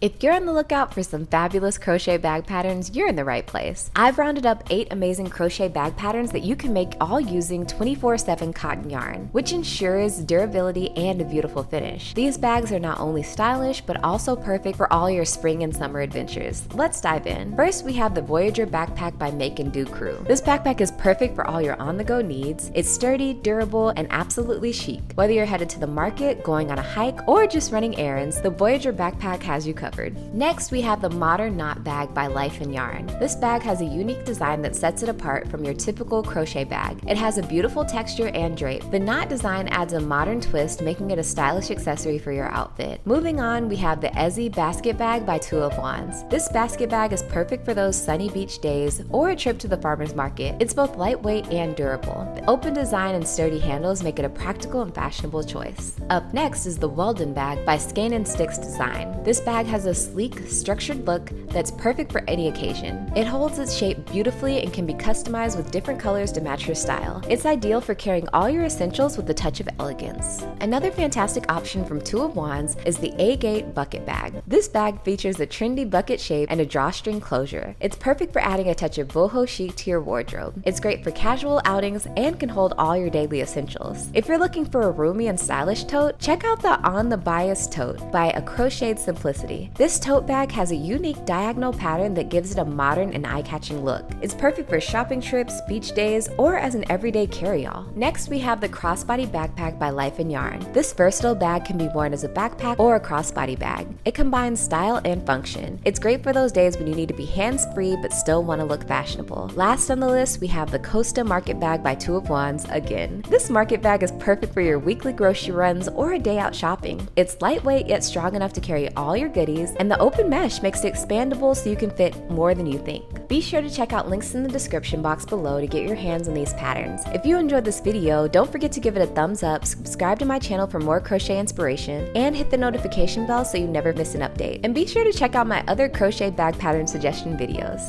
If you're on the lookout for some fabulous crochet bag patterns, you're in the right place. I've rounded up 8 amazing crochet bag patterns that you can make all using 24/7 cotton yarn, which ensures durability and a beautiful finish. These bags are not only stylish, but also perfect for all your spring and summer adventures. Let's dive in. First, we have the Voyager Backpack by Make and Do Crew. This backpack is perfect for all your on-the-go needs. It's sturdy, durable, and absolutely chic. Whether you're headed to the market, going on a hike, or just running errands, the Voyager Backpack has you covered. Next, we have the Modern Knot Bag by Life and Yarn. This bag has a unique design that sets it apart from your typical crochet bag. It has a beautiful texture and drape. The knot design adds a modern twist, making it a stylish accessory for your outfit. Moving on, we have the Ezzy Basket Bag by Two of Wands. This basket bag is perfect for those sunny beach days or a trip to the farmer's market. It's both lightweight and durable. The open design and sturdy handles make it a practical and fashionable choice. Up next is the Weldon Bag by Skein and Sticks Design. This bag has a sleek, structured look that's perfect for any occasion. It holds its shape beautifully and can be customized with different colors to match your style. It's ideal for carrying all your essentials with a touch of elegance. Another fantastic option from Two of Wands is the Agate Bucket Bag. This bag features a trendy bucket shape and a drawstring closure. It's perfect for adding a touch of boho chic to your wardrobe. It's great for casual outings and can hold all your daily essentials. If you're looking for a roomy and stylish tote, check out the On the Bias Tote by A Crocheted Simplicity. This tote bag has a unique diagonal pattern that gives it a modern and eye-catching look. It's perfect for shopping trips, beach days, or as an everyday carry-all. Next, we have the Crossbody Backpack by Life and Yarn. This versatile bag can be worn as a backpack or a crossbody bag. It combines style and function. It's great for those days when you need to be hands-free but still want to look fashionable. Last on the list, we have the Costa Market Bag by Two of Wands again. This market bag is perfect for your weekly grocery runs or a day out shopping. It's lightweight yet strong enough to carry all your goodies, and the open mesh makes it expandable so you can fit more than you think. Be sure to check out links in the description box below to get your hands on these patterns. If you enjoyed this video, don't forget to give it a thumbs up, subscribe to my channel for more crochet inspiration, and hit the notification bell so you never miss an update. And be sure to check out my other crochet bag pattern suggestion videos.